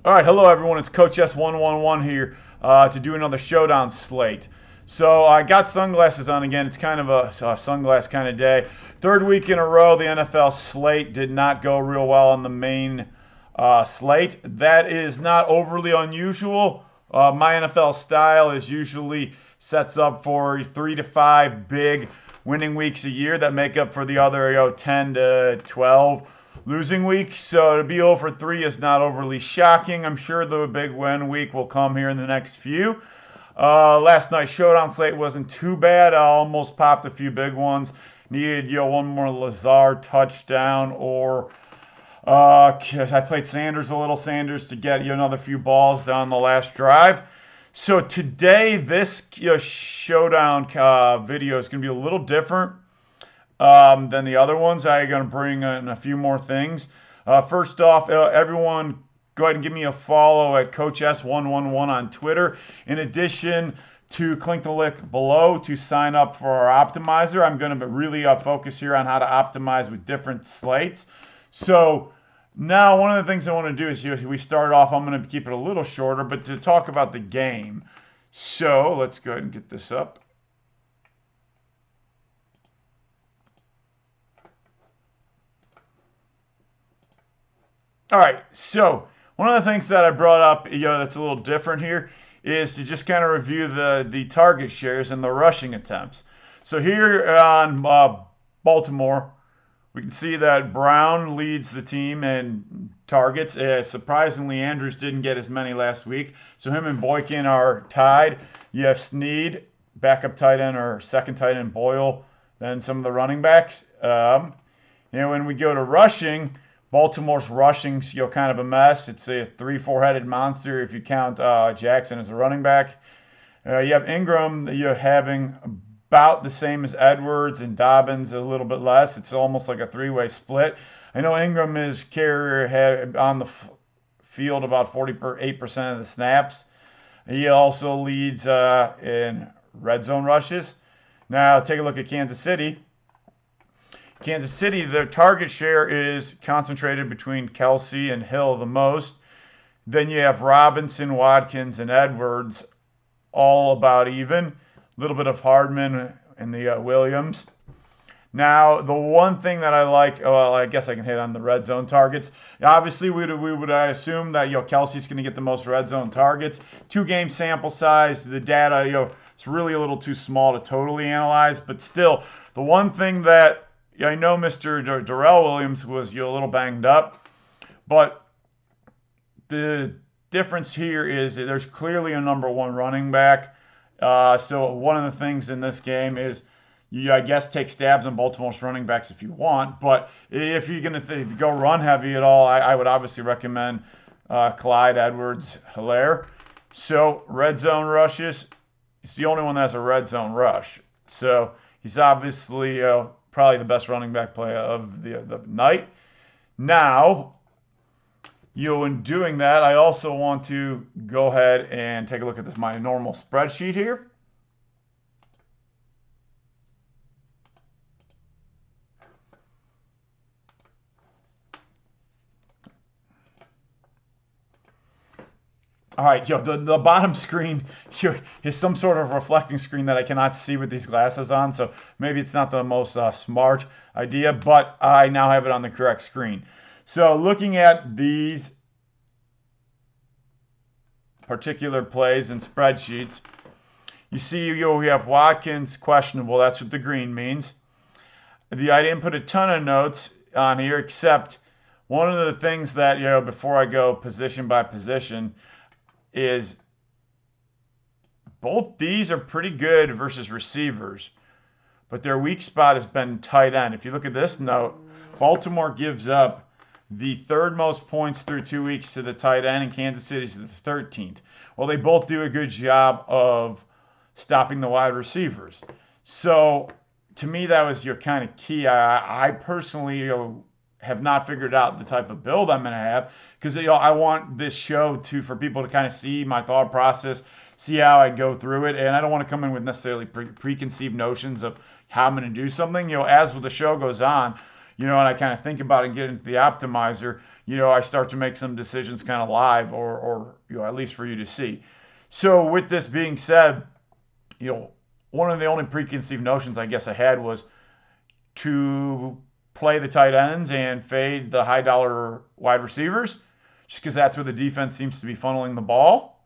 All right, hello everyone. It's CoachS111 here to do another showdown slate. So I got sunglasses on again. It's kind of a sunglass kind of day. Third week in a row, the NFL slate did not go real well on the main slate. That is not overly unusual. My NFL style is usually sets up for 3 to 5 big winning weeks a year that make up for the other 10 to 12 losing week. So to be 0 for 3 is not overly shocking. I'm sure the big win week will come here in the next few. Last night's showdown slate wasn't too bad. I almost popped a few big ones. Needed one more Lazard touchdown, or I played Sanders a little. Sanders to get another few balls down the last drive. So today this showdown video is going to be a little different than the other ones. I'm going to bring in a few more things. First off, everyone go ahead and give me a follow at CoachS111 on Twitter. In addition to click the link below to sign up for our optimizer. I'm going to really focus here on how to optimize with different slates. So now one of the things I want to do is we start off, I'm going to keep it a little shorter, but to talk about the game. So let's go ahead and get this up. All right, so one of the things that I brought up, that's a little different here is to just kind of review the target shares and the rushing attempts. So here on Baltimore, we can see that Brown leads the team in targets. Surprisingly, Andrews didn't get as many last week, so him and Boykin are tied. You have Snead, backup tight end or second tight end Boyle, then some of the running backs. When we go to rushing, Baltimore's rushing's kind of a mess. It's a 3-4-headed monster if you count Jackson as a running back. You have Ingram, you're having about the same as Edwards, and Dobbins a little bit less. It's almost like a three-way split. I know Ingram is carrier on the field about 48% of the snaps. He also leads in red zone rushes. Now take a look at Kansas City. Kansas City, their target share is concentrated between Kelsey and Hill the most. Then you have Robinson, Watkins, and Edwards all about even. A little bit of Hardman and the Williams. Now, the one thing that I like, I guess I can hit on the red zone targets. Obviously, we would assume that Kelsey's going to get the most red zone targets. 2-game sample size. The data, it's really a little too small to totally analyze. But still, the one thing that I know Mr. Darrell Williams was a little banged up, but the difference here is that there's clearly a number one running back. So one of the things in this game is I guess take stabs on Baltimore's running backs if you want, but if you're going to go run heavy at all, I would obviously recommend Clyde, Edwards, Hilaire. So red zone rushes, he's the only one that has a red zone rush. So he's obviously probably the best running back play of the night. Now, in doing that, I also want to go ahead and take a look at my normal spreadsheet here. All right, the bottom screen here is some sort of reflecting screen that I cannot see with these glasses on, so maybe it's not the most smart idea, but I now have it on the correct screen. So looking at these particular plays and spreadsheets, you see we have Watkins questionable. That's what the green means. I didn't put a ton of notes on here, except one of the things that, before I go position by position, is both these are pretty good versus receivers, but their weak spot has been tight end. If you look at this note, Baltimore gives up the third most points through 2 weeks to the tight end, and Kansas City's the 13th. Well, they both do a good job of stopping the wide receivers. So to me, that was your kind of key. I personally have not figured out the type of build I'm going to have, because I want this show for people to kind of see my thought process, see how I go through it, and I don't want to come in with necessarily preconceived notions of how I'm going to do something. As the show goes on, and I kind of think about it and get into the optimizer, I start to make some decisions kind of live, or at least for you to see. So with this being said, one of the only preconceived notions I guess I had was to play the tight ends and fade the high dollar wide receivers, just because that's where the defense seems to be funneling the ball.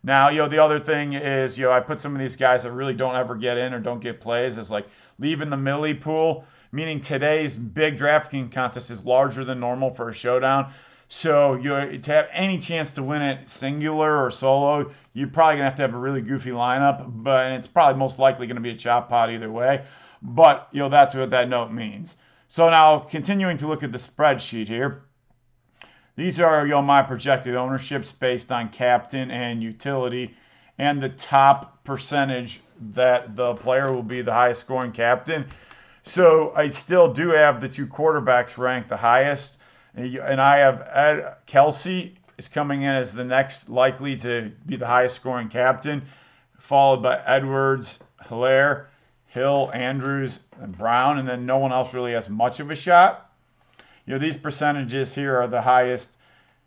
Now, the other thing is, I put some of these guys that really don't ever get in or don't get plays as like leaving the Millie pool, meaning today's big DraftKings contest is larger than normal for a showdown. So to have any chance to win it singular or solo, you're probably going to have a really goofy lineup, but it's probably most likely going to be a chop pot either way. But, that's what that note means. So now continuing to look at the spreadsheet here. These are, my projected ownerships based on captain and utility and the top percentage that the player will be the highest scoring captain. So I still do have the two quarterbacks ranked the highest. And I have Kelsey is coming in as the next likely to be the highest scoring captain, followed by Edwards, Hilaire, Hill, Andrews, and Brown, and then no one else really has much of a shot. These percentages here are the highest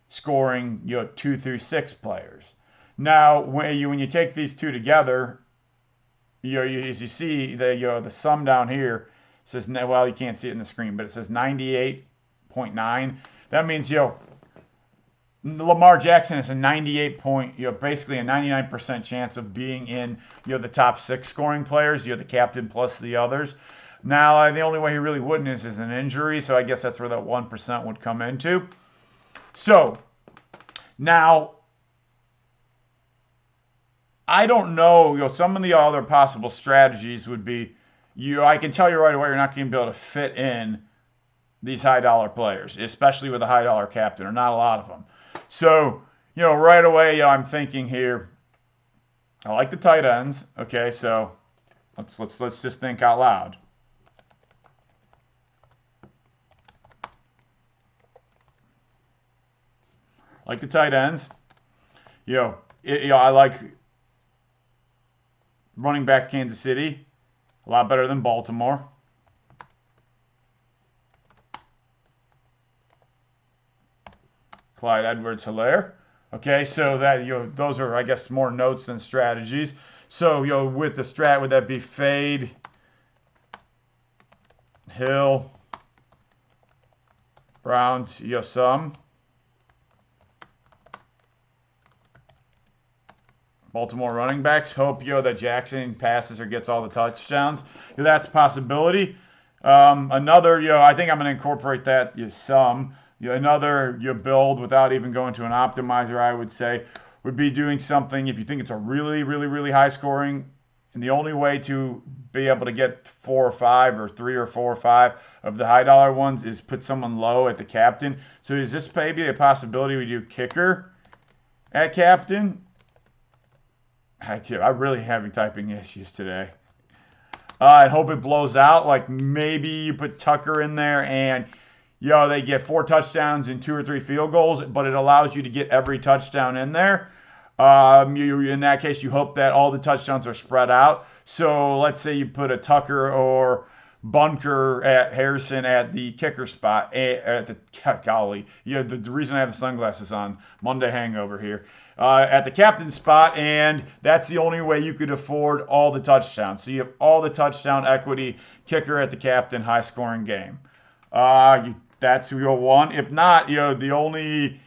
scoring 2 through 6 players. Now, when you take these two together, as you see the sum down here says, well, you can't see it in the screen, but it says 98.9. That means Lamar Jackson has a 98 point, basically a 99% chance of being in the top 6 scoring players, the captain plus the others. Now, the only way he really wouldn't is an injury, so I guess that's where that 1% would come into. So, now, I don't know, some of the other possible strategies would be, I can tell you right away, you're not going to be able to fit in these high dollar players, especially with a high dollar captain, or not a lot of them. So, right away, I'm thinking here, I like the tight ends. Okay, so let's just think out loud. Like the tight ends. I like running back Kansas City. A lot better than Baltimore. Clyde Edwards-Hilaire. Okay, so that those are, I guess, more notes than strategies. So with the strat, would that be fade, Hill, Brown, some. Baltimore running backs. Hope that Jackson passes or gets all the touchdowns. That's a possibility. Another, I think I'm going to incorporate that some. Another build without even going to an optimizer, I would say, would be doing something if you think it's a really, really, really high scoring, and the only way to be able to get 4 or 5 or 3 or 4 or 5 of the high dollar ones is put someone low at the captain. So is this maybe a possibility we do kicker at captain? I'm really having typing issues today. I hope it blows out. Like maybe you put Tucker in there and they get 4 touchdowns and 2 or 3 field goals, but it allows you to get every touchdown in there. In that case, you hope that all the touchdowns are spread out. So let's say you put a Tucker or Bunker at Harrison at the kicker spot. The reason I have the sunglasses on, Monday hangover here. At the captain spot, and that's the only way you could afford all the touchdowns. So you have all the touchdown equity, kicker at the captain, high scoring game. That's one. If not, the only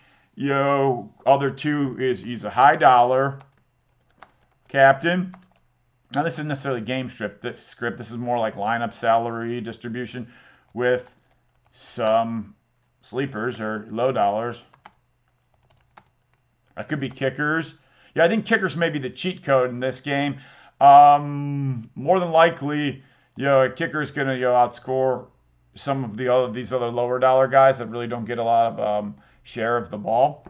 other two is he's a high dollar captain. Now this isn't necessarily game script. This is more like lineup salary distribution with some sleepers or low dollars. That could be kickers. I think kickers may be the cheat code in this game. More than likely, a kicker is going to outscore some of these other lower dollar guys that really don't get a lot of share of the ball.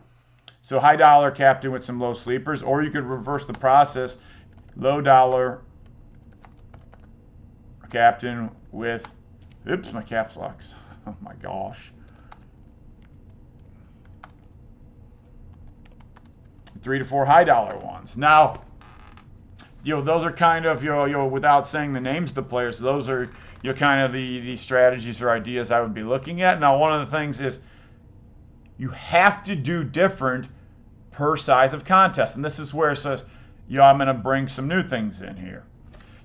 So high dollar captain with some low sleepers, or you could reverse the process, low dollar captain with, oops, my caps locks. Oh my gosh. 3 to 4 high dollar ones. Now, those are kind of, without saying the names of the players, those are, kind of the strategies or ideas I would be looking at. Now, one of the things is, you have to do different per size of contest. And this is where it says, I'm going to bring some new things in here.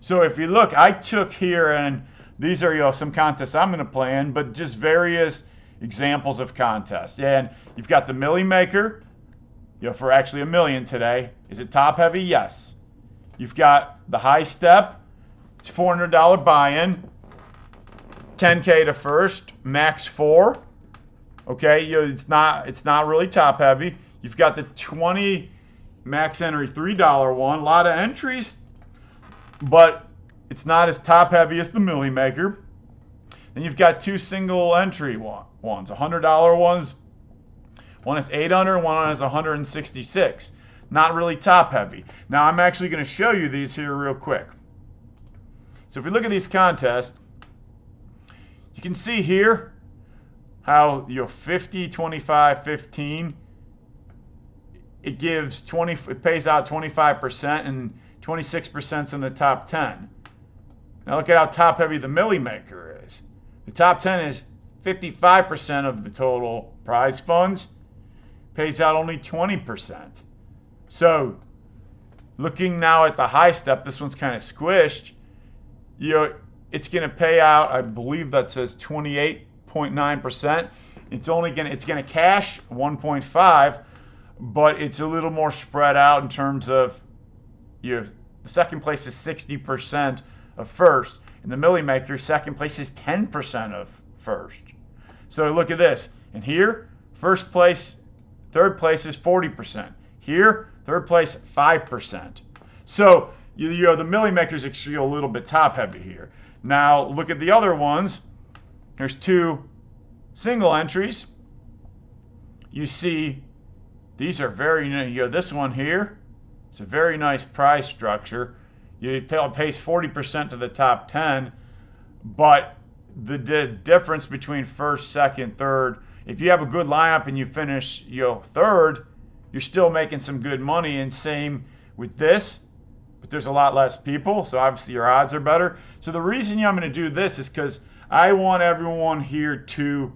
So if you look, I took here, and these are some contests I'm going to play in, but just various examples of contests. And you've got the Millie Maker, for actually $1 million today. Is it top heavy? Yes. You've got the High Step. It's $400 buy-in. 10K to first, max 4. Okay, it's not really top heavy. You've got the 20 max entry $3 one. A lot of entries, but it's not as top heavy as the Millie Maker. Then you've got 2 single entry ones, $100 ones. One is 800, one is 166. Not really top heavy. Now I'm actually going to show you these here real quick. So if we look at these contests, you can see here how 50, 25, 15, it gives 20, it pays out 25% and 26% in the top 10. Now look at how top heavy the Millie Maker is. The top 10 is 55% of the total prize funds, pays out only 20%. So looking now at the High Step, this one's kind of squished. It's going to pay out, I believe that says 28.9%. It's going to cash 1.5, but it's a little more spread out in terms of the second place is 60% of first, and the Millie Maker second place is 10% of first. So look at this, and here third place is 40%. Here third place 5%. So the Millie Maker's actually a little bit top heavy here. Now look at the other ones. There's 2 single entries. You see these are very, this one here, it's a very nice prize structure. It pays 40% to the top 10, but the difference between first, second, third, if you have a good lineup and you finish third, you're still making some good money. And same with this, but there's a lot less people, so obviously your odds are better. So the reason I'm going to do this is because I want everyone here to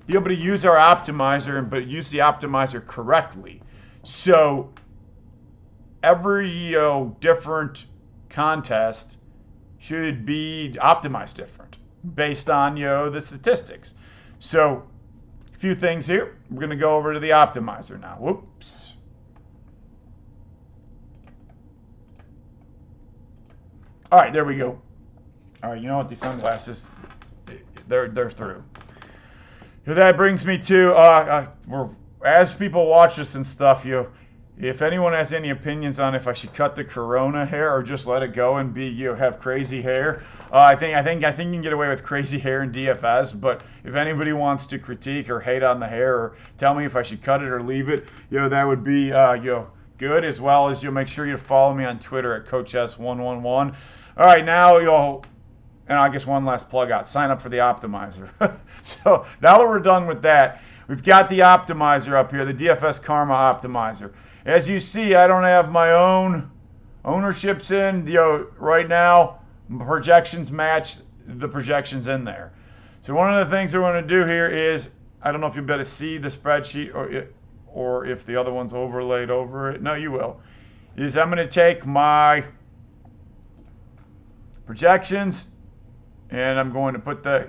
be able to use our optimizer, but use the optimizer correctly. So every different contest should be optimized different based on the statistics. So a few things here. We're going to go over to the optimizer now. Whoops. All right, there we go. All right, you know what? These sunglasses, they're through. So that brings me to as people watch this and stuff, if anyone has any opinions on if I should cut the Corona hair or just let it go and have crazy hair, I think you can get away with crazy hair in DFS. But if anybody wants to critique or hate on the hair or tell me if I should cut it or leave it, that would be good. As well as make sure you follow me on Twitter at CoachS111. All right, now and I guess one last plug out, sign up for the optimizer. So now that we're done with that, we've got the optimizer up here, the DFS Karma Optimizer. As you see, I don't have my own ownerships in. Right now, projections match the projections in there. So one of the things we're going to do here is, I don't know if you'll be able to see the spreadsheet or if the other one's overlaid over it. No, you will. Is I'm going to take my projections and I'm going to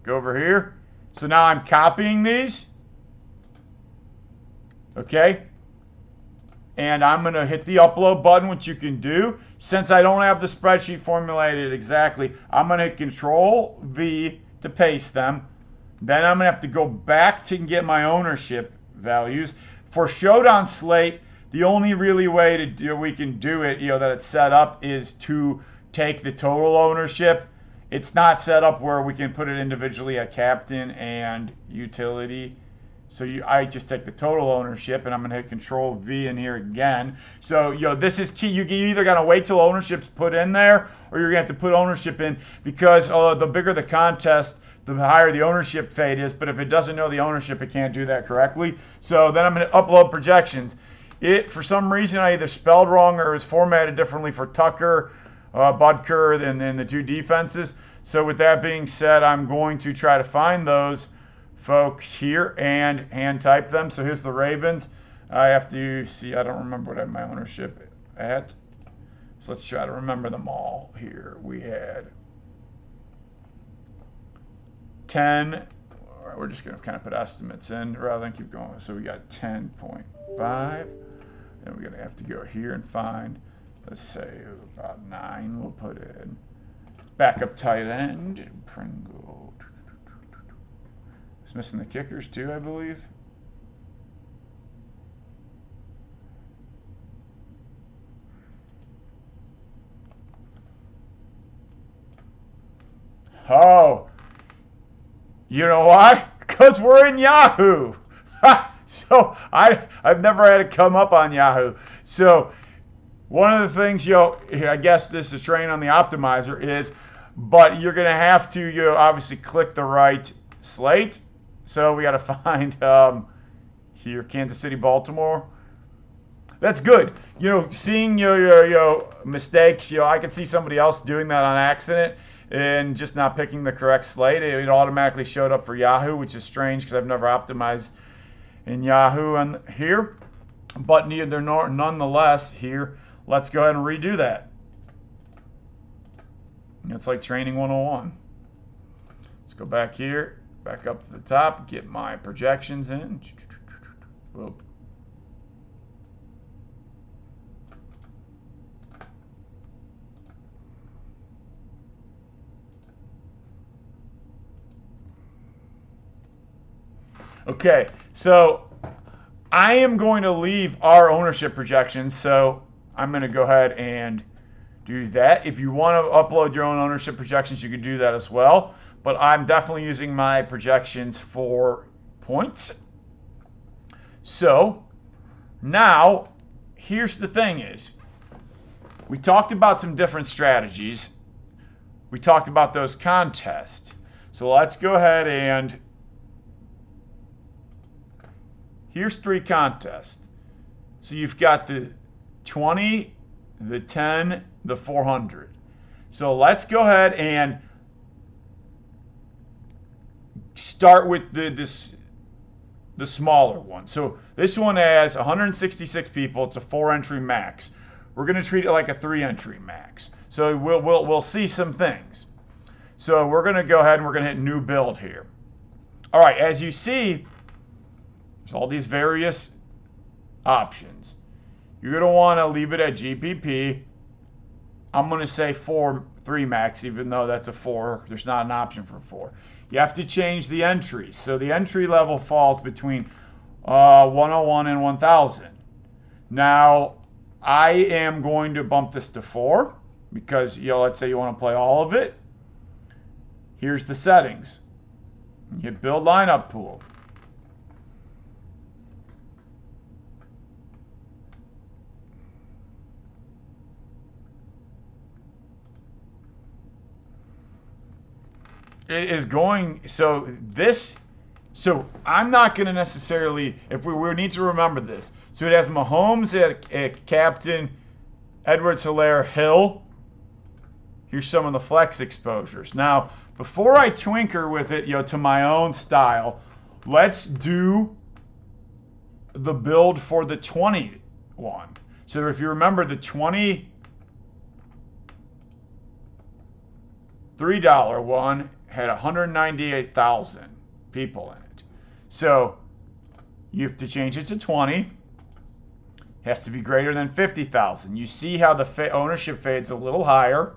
go over here. So now I'm copying these. Okay. And I'm going to hit the upload button, which you can do. Since I don't have the spreadsheet formulated exactly, I'm going to hit Control V to paste them. Then I'm going to have to go back to get my ownership values. For Showdown Slate, the only really way we can do it, that it's set up, is to take the total ownership. It's not set up where we can put it individually at captain and utility. So I just take the total ownership, and I'm going to hit Control V in here again. So this is key. You either got to wait till ownership's put in there, or you're going to have to put ownership in, because the bigger the contest, the higher the ownership fade is. But if it doesn't know the ownership, it can't do that correctly. So then I'm going to upload projections. For some reason, I either spelled wrong or it was formatted differently for Tucker, Butker, and then the 2 defenses. So with that being said, I'm going to try to find those folks here and hand type them. So here's the Ravens. I have to see, I don't remember what I had my ownership at. So let's try to remember them all here. We had 10. We're just going to kind of put estimates in rather than keep going. So we got 10.5. And we're going to have to go here and find, let's say, about 9. We'll put in backup tight end. Pringle. It's missing the kickers too, I believe. Oh, you know why? Because we're in Yahoo. So I've never had to come up on Yahoo. So one of the things, I guess this is trained on the optimizer is, but you're going to have to, obviously click the right slate. So we got to find here, Kansas City, Baltimore. That's good. Seeing your mistakes, I could see somebody else doing that on accident and just not picking the correct slate. It automatically showed up for Yahoo, which is strange because I've never optimized in Yahoo on here. But nonetheless, here, let's go ahead and redo that. It's like training 101. Let's go back here, back up to the top, get my projections in. Whoop. Okay, so I am going to leave our ownership projections, so I'm going to go ahead and do that. If you want to upload your own ownership projections, you can do that as well, but I'm definitely using my projections for points. So now, here's the thing is, we talked about some different strategies. We talked about those contests. So let's go ahead and here's 3 contests. So you've got the 20, the 10, the 400. So let's go ahead and start with the smaller one. So this one has 166 people. It's a 4-entry max. We're going to treat it like a 3-entry max. So we'll see some things. So we're going to go ahead and we're going to hit new build here. All right, as you see, there's all these various options. You're going to want to leave it at GPP. I'm going to say 3 max, even though that's a 4. There's not an option for 4. You have to change the entries. So the entry level falls between 101 and 1000. Now, I am going to bump this to 4 because, let's say you want to play all of it. Here's the settings. You hit build lineup pool. It is going, so I'm not going to necessarily, if we need to remember this. So it has Mahomes at captain, Edwards-Helaire, Hill. Here's some of the flex exposures. Now, before I twinker with it, to my own style, let's do the build for the 20 one. So if you remember the $23 one had 198,000 people in it. So you have to change it to 20. It has to be greater than 50,000. You see how the ownership fade's a little higher.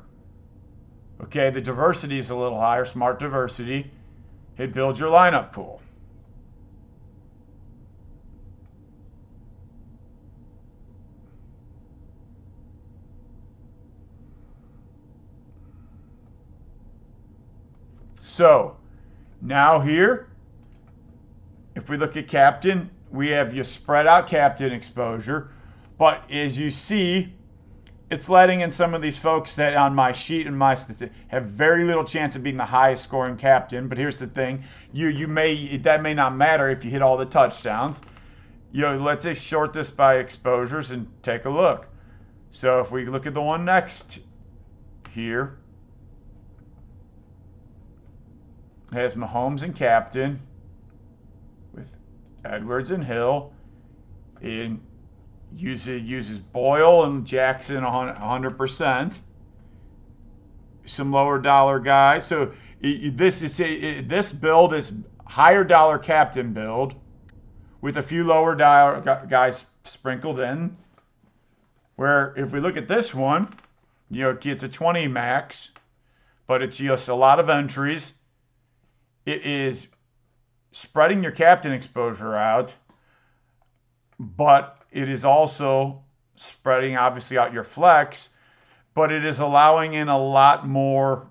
Okay, the diversity is a little higher, smart diversity. Hit build your lineup pool. So now here, if we look at captain, we have your spread out captain exposure. But as you see, it's letting in some of these folks that on my sheet and my statistics have very little chance of being the highest scoring captain. But here's the thing, that may not matter if you hit all the touchdowns. Let's just short this by exposures and take a look. So if we look at the one next here, it has Mahomes and captain. with Edwards and Hill. It uses Boyle and Jackson 100%. Some lower dollar guys. So this build is higher dollar captain build with a few lower dollar guys sprinkled in. Where if we look at this one, it's a 20 max, but it's just a lot of entries. It is spreading your captain exposure out, but it is also spreading obviously out your flex, but it is allowing in a lot more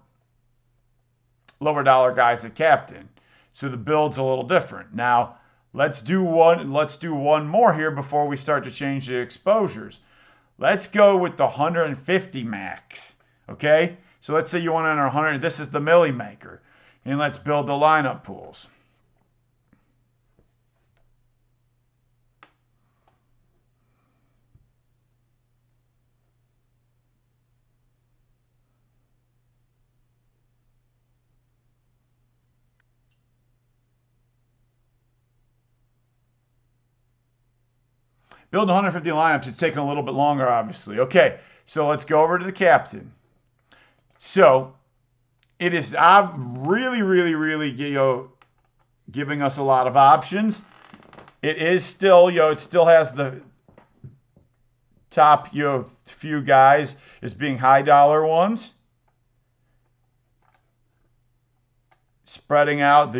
lower dollar guys at captain. So the build's a little different. Now, let's do one more here before we start to change the exposures. Let's go with the 150 max. Okay? So let's say you want to enter 100. This is the Millie Maker. And let's build the lineup pools. Building 150 lineups, it's taking a little bit longer, obviously. Okay, so let's go over to the captain. So it is really giving us a lot of options. It is still, it still has the top, few guys as being high dollar ones. Spreading out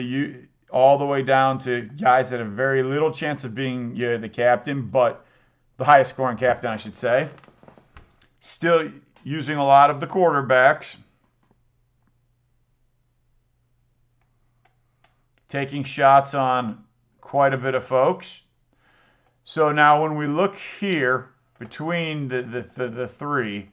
all the way down to guys that have very little chance of being the captain, but the highest scoring captain, I should say. Still using a lot of the quarterbacks. Taking shots on quite a bit of folks. So now when we look here between the three,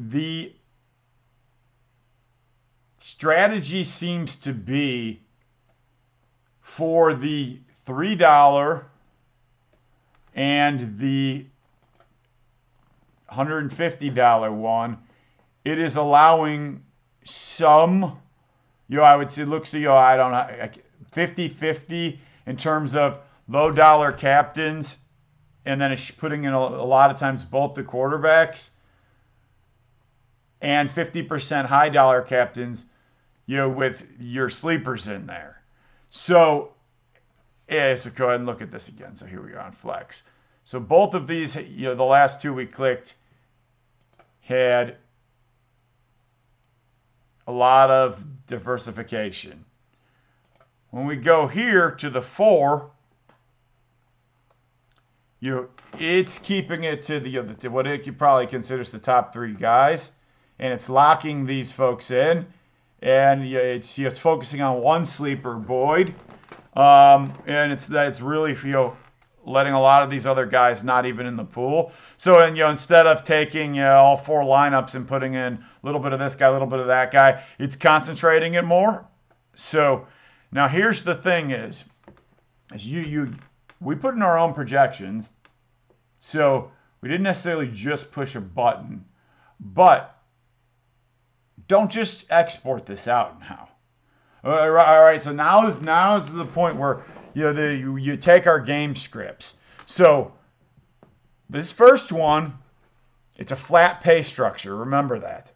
the strategy seems to be for the $3 and the $150 one, it is allowing some, I would say, looks to, I don't know, 50-50 in terms of low dollar captains, and then it's putting in a lot of times both the quarterbacks, and 50% high dollar captains, with your sleepers in there. So go ahead and look at this again. So here we are on Flex. So both of these, the last two we clicked had a lot of diversification. When we go here to the 4, it's keeping it to what it could probably considers the top 3 guys, and it's locking these folks in, and it's focusing on one sleeper, Boyd, and it's really letting a lot of these other guys not even in the pool. So, and instead of taking all 4 lineups and putting in a little bit of this guy, a little bit of that guy, it's concentrating it more. So now here's the thing: is we put in our own projections, so we didn't necessarily just push a button, but don't just export this out now. All right. So now is the point where you take our game scripts. So this first one, it's a flat pay structure. Remember that.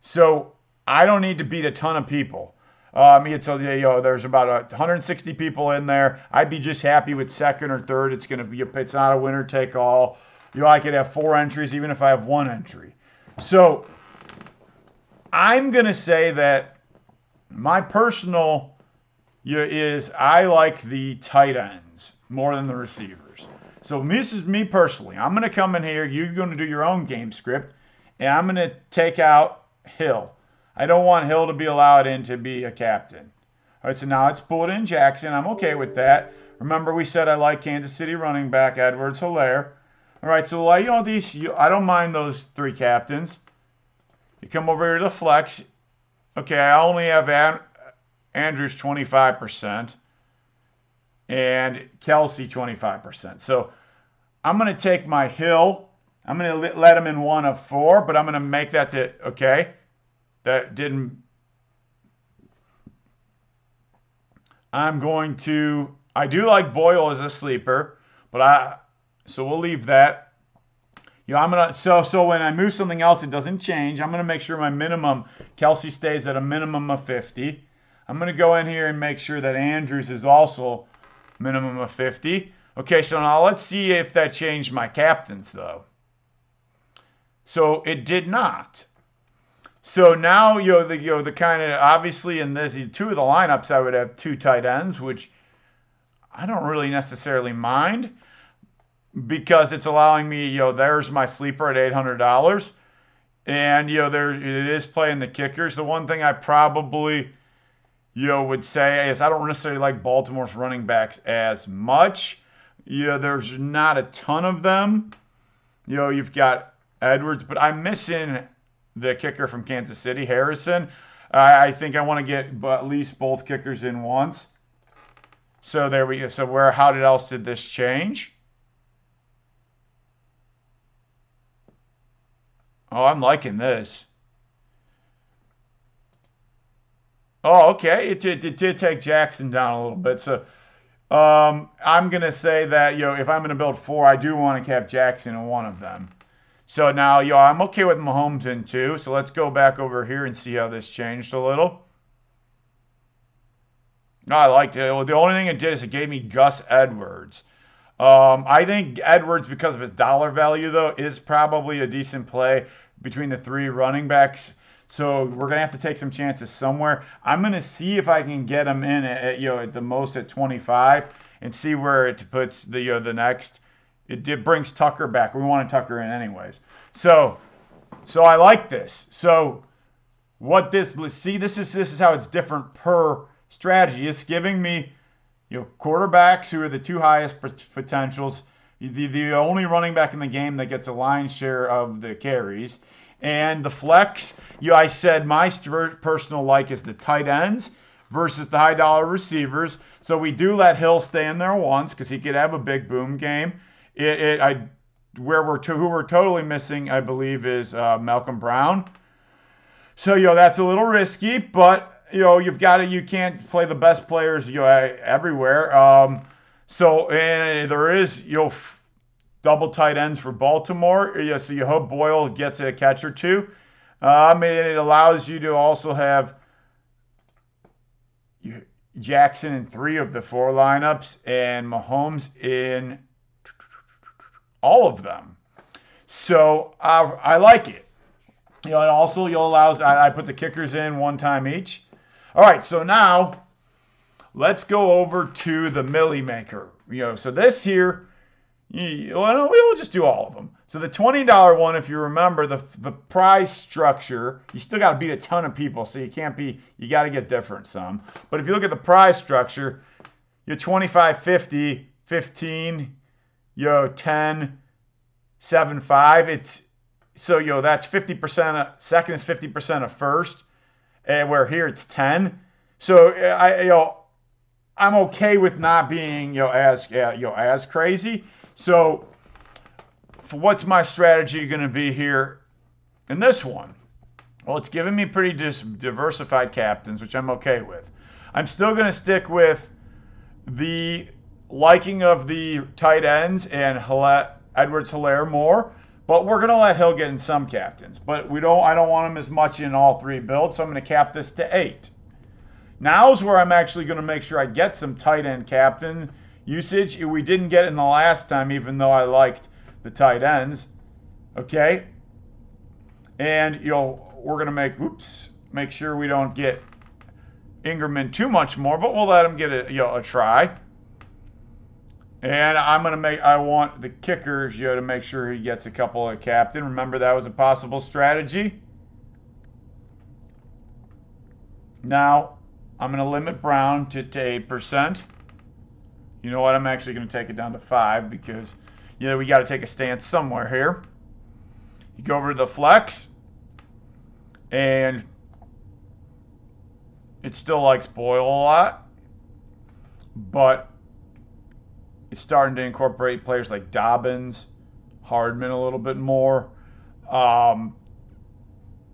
So I don't need to beat a ton of people. There's about 160 people in there. I'd be just happy with second or third. It's not a winner take all. I could have 4 entries even if I have 1 entry. So I'm going to say that my personal is I like the tight ends more than the receivers. So this is me personally. I'm going to come in here. You're going to do your own game script, and I'm going to take out Hill. I don't want Hill to be allowed in to be a captain. All right, so now it's pulled in Jackson. I'm okay with that. Remember, we said I like Kansas City running back Edwards Hilaire. All right, so I don't mind those 3 captains. You come over here to the flex. Okay, I only have Andrews 25%. and Kelsey 25%. So I'm going to take my Hill. I'm going to let him in 1 of 4, but I'm going to make that okay. That didn't. I'm going to. I do like Boyle as a sleeper, but so we'll leave that. I'm gonna so when I move something else, it doesn't change. I'm gonna make sure my minimum Kelsey stays at a minimum of 50. I'm gonna go in here and make sure that Andrews is also minimum of 50. Okay, so now let's see if that changed my captains though. So it did not. So now the kind of obviously in this 2 of the lineups I would have 2 tight ends, which I don't really necessarily mind because it's allowing me, there's my sleeper at $800. And, there it is playing the kickers. The one thing I probably, would say is I don't necessarily like Baltimore's running backs as much. There's not a ton of them. You've got Edwards, but I'm missing the kicker from Kansas City, Harrison. I think I want to get at least both kickers in once. So there we go. So how else did this change? Oh, I'm liking this. Oh, okay. It did take Jackson down a little bit. So I'm going to say that, if I'm going to build 4, I do want to have Jackson in one of them. So now, I'm okay with Mahomes in 2. So let's go back over here and see how this changed a little. No, I liked it. Well, the only thing it did is it gave me Gus Edwards. I think Edwards, because of his dollar value, though, is probably a decent play between the 3 running backs. So we're gonna have to take some chances somewhere. I'm gonna see if I can get him in at the most at 25 and see where it puts the next. It brings Tucker back. We want Tucker in anyways. So I like this. So this is how it's different per strategy. It's giving me quarterbacks who are the 2 highest potentials, the only running back in the game that gets a lion's share of the carries, and the flex. I said my personal like is the tight ends versus the high dollar receivers. So we do let Hill stay in there once because he could have a big boom game. Who we're totally missing, I believe, is Malcolm Brown. So that's a little risky, but you can't play the best players everywhere. And there is double tight ends for Baltimore. So you hope Boyle gets a catch or 2. It allows you to also have Jackson in 3 of the 4 lineups and Mahomes in all of them. So I like it. It also allows I put the kickers in 1 time each. All right, so now let's go over to the Millie Maker. So this here, we'll just do all of them. So the $20 one, if you remember the prize structure, you still got to beat a ton of people, so you got to get different some. But if you look at the prize structure, you're 25, 50, 15, 10, 7, 5. It's so that's 50% of second is 50% of first. And where here it's 10. So I'm okay with not being as crazy. So for what's my strategy going to be here in this one? Well, it's giving me pretty diversified captains, which I'm okay with. I'm still going to stick with the liking of the tight ends and Edwards-Helaire more. But we're going to let Hill get in some captains. But I don't want him as much in all 3 builds, so I'm going to cap this to 8. Now's where I'm actually going to make sure I get some tight end captain usage. We didn't get it in the last time, even though I liked the tight ends. Okay? And, we're going to make sure we don't get Ingram in too much more, but we'll let him get a try. And I want the kickers, to make sure he gets a couple of captain. Remember, that was a possible strategy. Now, I'm going to limit Brown to 8%. You know what? I'm actually going to take it down to 5 because, we got to take a stance somewhere here. You go over to the flex, and it still likes Boyle a lot, but it's starting to incorporate players like Dobbins, Hardman a little bit more.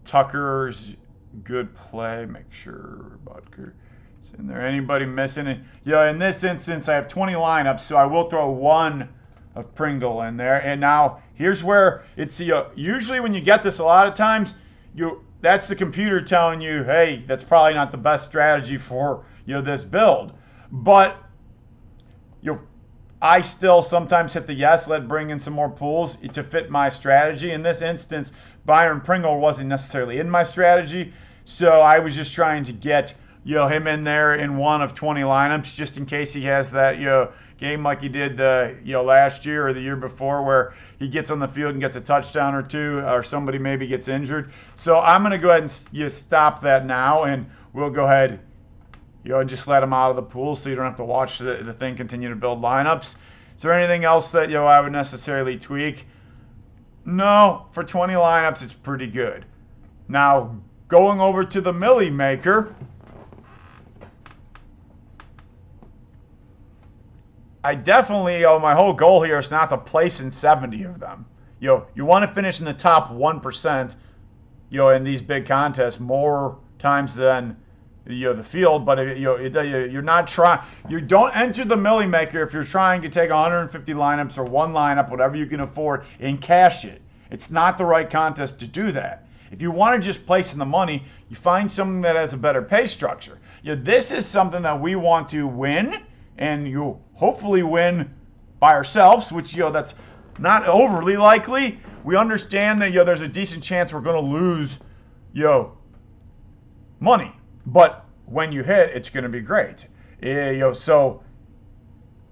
Tucker's good play. Make sure Butker is in there. Anybody missing it? Yeah, in this instance, I have 20 lineups, so I will throw one of Pringle in there. And now here's where it's usually when you get this, a lot of times that's the computer telling you, hey, that's probably not the best strategy for this build. But I still sometimes hit the yes, let bring in some more pools to fit my strategy. In this instance, Byron Pringle wasn't necessarily in my strategy, so I was just trying to get him in there in one of 20 lineups just in case he has that game like he did the last year or the year before where he gets on the field and gets a touchdown or two, or somebody maybe gets injured. So I'm going to go ahead and stop that now, and we'll go ahead just let him out of the pool so you don't have to watch the thing continue to build lineups. Is there anything else that I would necessarily tweak? No, for 20 lineups it's pretty good. Now going over to the Millie Maker, I definitely, my whole goal here is not to place in 70 of them. You want to finish in the top 1%, in these big contests more times than the field, but you're not trying. You don't enter the Millie Maker if you're trying to take 150 lineups or one lineup, whatever you can afford, and cash it. It's not the right contest to do that. If you want to just place in the money, you find something that has a better pay structure. This is something that we want to win, and you hopefully win by ourselves, which that's not overly likely. We understand that there's a decent chance we're going to lose money. But when you hit, it's going to be great. So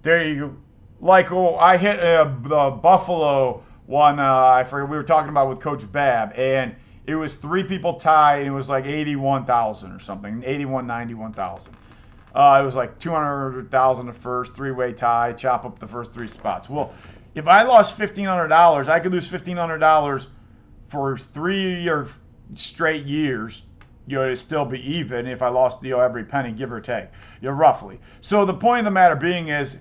there you I hit the Buffalo one. I forget we were talking about with Coach Bab, and it was 3 people tied. And it was like 81,000 or something, 91,000. It was like 200,000 the first 3-way tie. Chop up the first 3 spots. Well, if I lost $1,500, I could lose $1,500 for 3 or straight years. It'd still be even if I lost every penny, give or take, roughly. So the point of the matter being is,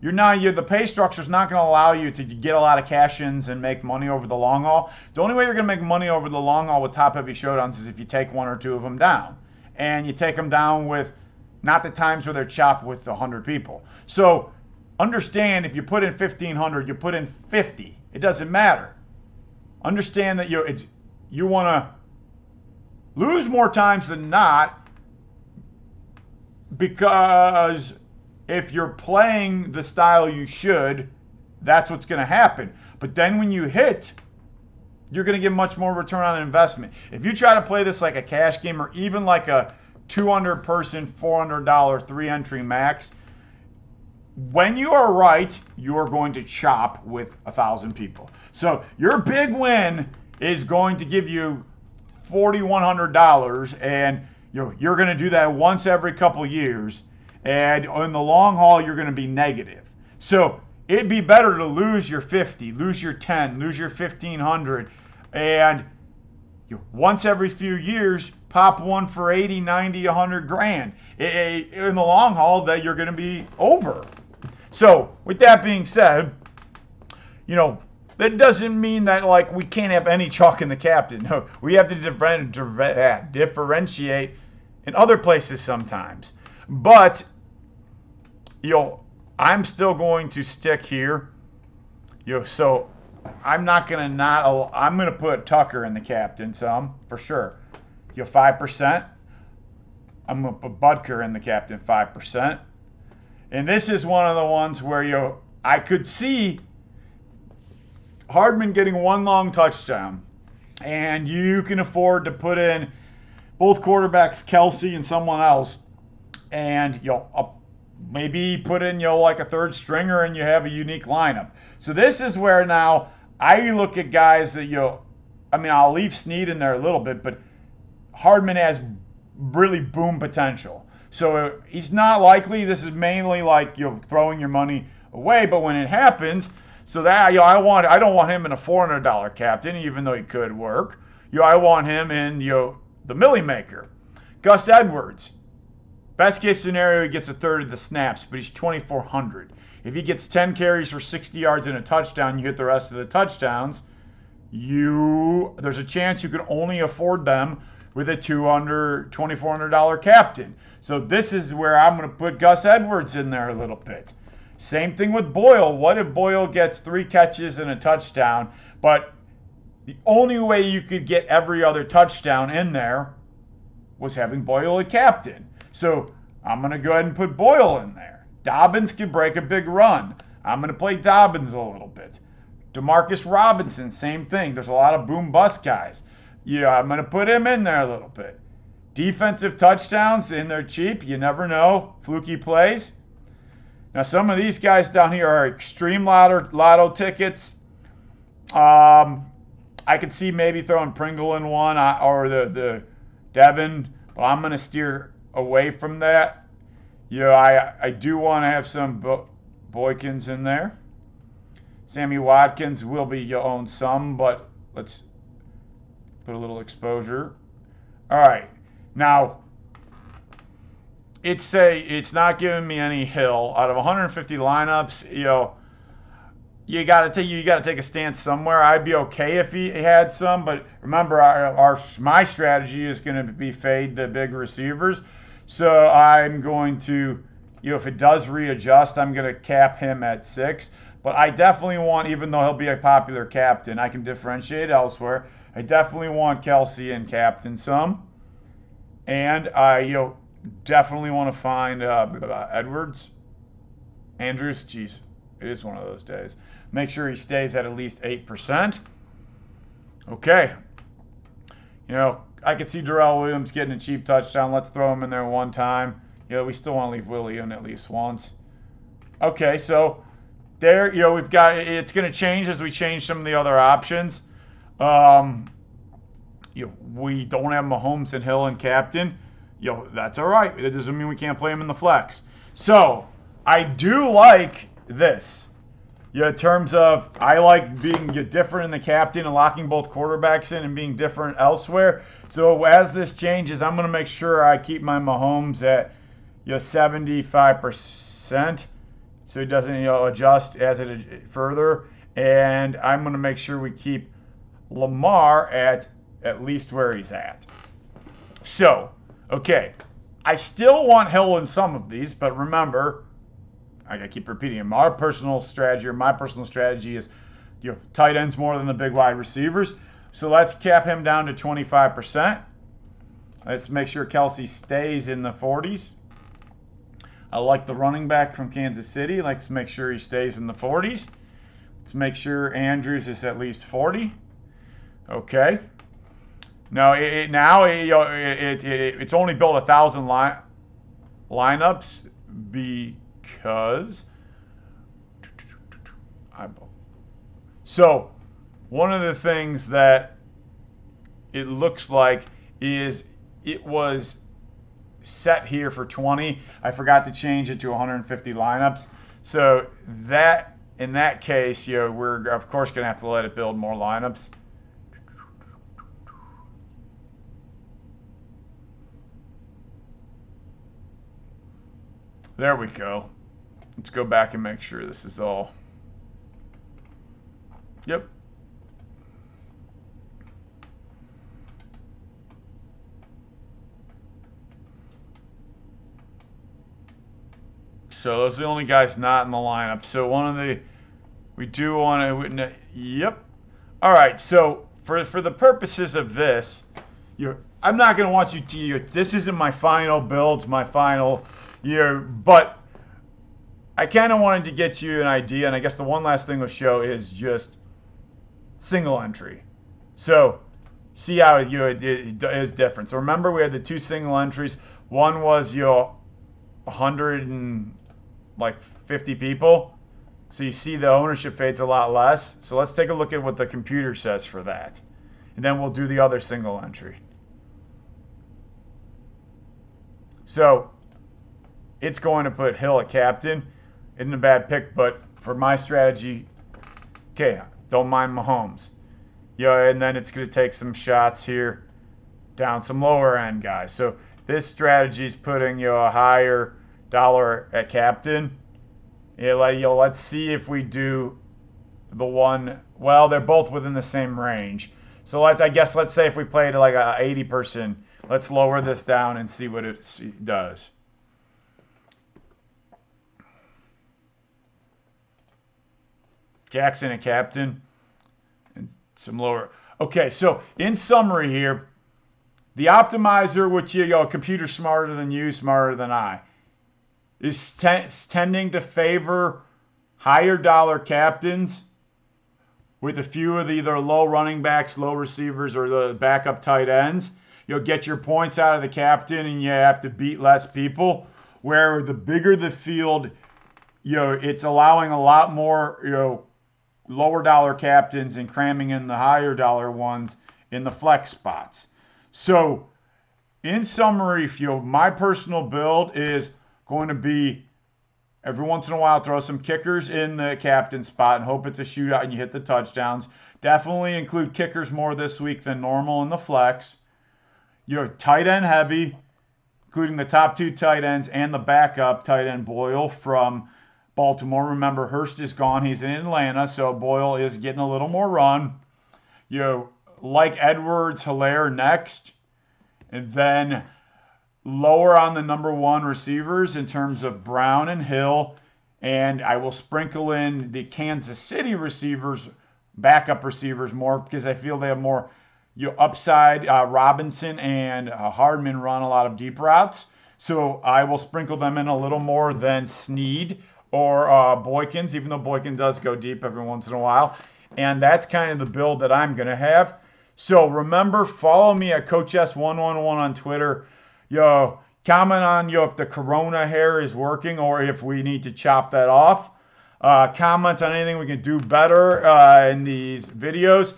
the pay structure is not going to allow you to get a lot of cash-ins and make money over the long haul. The only way you're going to make money over the long haul with top-heavy showdowns is if you take 1 or 2 of them down, and you take them down with not the times where they're chopped with 100 people. So understand, if you put in 1,500, you put in 50. It doesn't matter. Understand that you want to lose more times than not, because if you're playing the style you should, that's what's going to happen. But then when you hit, you're going to get much more return on investment. If you try to play this like a cash game or even like a 200-person, $400, 3-entry max, when you are right, you are going to chop with 1,000 people. So your big win is going to give you $4,100, and you're going to do that once every couple years, and in the long haul you're going to be negative. So it'd be better to lose your 50, lose your 10, lose your 1,500, and once every few years pop one for 80, 90, 100 grand. In the long haul, that you're going to be over. So with that being said, that doesn't mean that we can't have any chalk in the captain. No, we have to differentiate in other places sometimes. But I'm still going to stick here. So I'm not going to I'm going to put Tucker in the captain some for sure. 5%. I'm going to put Butker in the captain 5%. And this is one of the ones where I could see Hardman getting 1 long touchdown, and you can afford to put in both quarterbacks, Kelsey and someone else, and maybe put in like a third stringer, and you have a unique lineup. So this is where now I look at guys that I'll leave Snead in there a little bit, but Hardman has really boom potential. So he's not likely. This is mainly throwing your money away, but when it happens. So that I don't want him in a $400 captain, even though he could work. I want him in the Millie Maker. Gus Edwards, best case scenario, he gets a third of the snaps, but he's 2,400. If he gets 10 carries for 60 yards and a touchdown, you hit the rest of the touchdowns, there's a chance you can only afford them with a $2,400 captain. So this is where I'm going to put Gus Edwards in there a little bit. Same thing with Boyle. What if Boyle gets 3 catches and a touchdown, but the only way you could get every other touchdown in there was having Boyle a captain. So I'm going to go ahead and put Boyle in there. Dobbins can break a big run. I'm going to play Dobbins a little bit. Demarcus Robinson, same thing. There's a lot of boom-bust guys. Yeah, I'm going to put him in there a little bit. Defensive touchdowns, and they're cheap. You never know. Fluky plays. Now, some of these guys down here are extreme lotto tickets. I could see maybe throwing Pringle in one or the Devin, but I'm going to steer away from that. I do want to have some Boykins in there. Sammy Watkins will be own some, but let's put a little exposure. All right. Now, it's not giving me any Hill. Out of 150 lineups, you got to take a stance somewhere. I'd be okay if he had some, but remember, my strategy is going to be fade the big receivers. So I'm going to, if it does readjust, I'm going to cap him at 6. But I definitely want, even though he'll be a popular captain, I can differentiate elsewhere. I definitely want Kelsey and captain some, and I definitely want to find Edwards, Andrews. Geez, it is one of those days. Make sure he stays at least 8%. Okay. I could see Darrell Williams getting a cheap touchdown. Let's throw him in there one time. We still want to leave Willie in at least once. Okay, so there, we've got, it's going to change as we change some of the other options. We don't have Mahomes and Hill and captain. That's all right. That doesn't mean we can't play him in the flex. So I do like this. In terms of, I like being different in the captain and locking both quarterbacks in and being different elsewhere. So as this changes, I'm going to make sure I keep my Mahomes at 75%, so he doesn't adjust as it further. And I'm going to make sure we keep Lamar at least where he's at. So, okay, I still want Hill in some of these, but remember, I keep repeating it. My personal strategy is tight ends more than the big wide receivers. So let's cap him down to 25%. Let's make sure Kelsey stays in the 40s. I like the running back from Kansas City. Let's make sure he stays in the 40s. Let's make sure Andrews is at least 40. Okay. Now it's only built 1,000 lineups because so one of the things that it looks like is it was set here for 20. I forgot to change it to 150 lineups. So that in that case, we're of course going to have to let it build more lineups. There we go. Let's go back and make sure this is all. Yep. So those are the only guys not in the lineup. So we do want to, yep. All right, so for the purposes of this, I'm not going to want you to, this isn't my final builds, my final year, but I kind of wanted to get you an idea, and I guess the one last thing we'll show is just single entry. So see how it is different. So remember we had the 2 single entries. One was 150 people. So you see the ownership fade's a lot less. So let's take a look at what the computer says for that. And then we'll do the other single entry. So it's going to put Hill at captain. Isn't a bad pick, but for my strategy, okay, don't mind Mahomes. And then it's going to take some shots here down some lower end guys. So this strategy is putting a higher dollar at captain Yeah, let's see if we do the one. Well, they're both within the same range. So let's say if we played like a 80 person, let's lower this down and see what it does. Jackson and captain, and some lower. Okay, so in summary here, the optimizer, which a computer smarter than you, smarter than I, is tending to favor higher dollar captains with a few of the either low running backs, low receivers, or the backup tight ends. You'll get your points out of the captain and you have to beat less people. Where the bigger the field, it's allowing a lot more, lower dollar captains and cramming in the higher dollar ones in the flex spots. So, in summary, my personal build is going to be every once in a while throw some kickers in the captain spot and hope it's a shootout and you hit the touchdowns. Definitely include kickers more this week than normal in the flex. You're tight end heavy, including the top two tight ends and the backup tight end Boyle from Baltimore. Remember, Hurst is gone. He's in Atlanta, so Boyle is getting a little more run. Like Edwards, Hilaire next. And then lower on the number one receivers in terms of Brown and Hill. And I will sprinkle in the Kansas City receivers, backup receivers more because I feel they have more upside. Robinson and Hardman run a lot of deep routes. So I will sprinkle them in a little more than Snead or Boykins, even though Boykin does go deep every once in a while. And that's kind of the build that I'm going to have. So remember, follow me at CoachS111 on Twitter. Comment on if the Corona hair is working or if we need to chop that off. Comment on anything we can do better in these videos.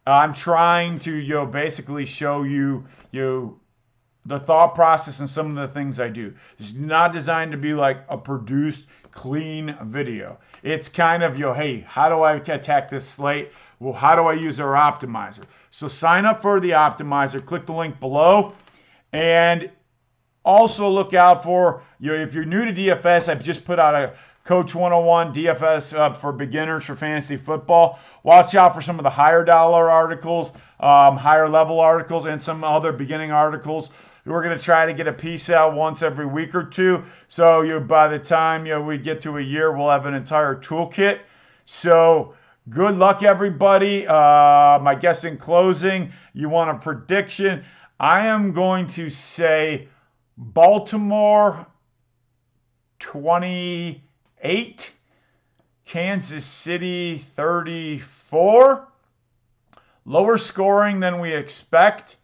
I'm trying to basically show you the thought process and some of the things I do. It's not designed to be like a produced, clean video. It's kind of hey, how do I attack this slate? Well, how do I use our optimizer? So sign up for the optimizer. Click the link below. And also look out for, if you're new to DFS, I've just put out a CoachS111 DFS for beginners for fantasy football. Watch out for some of the higher dollar articles, higher level articles, and some other beginning articles. We're going to try to get a piece out once every week or two. So by the time we get to a year, we'll have an entire toolkit. So good luck, everybody. My guess in closing, you want a prediction? I am going to say Baltimore 28, Kansas City 34. Lower scoring than we expect.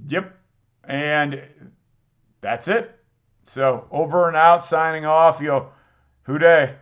Yep. And that's it. So over and out, signing off. Who day?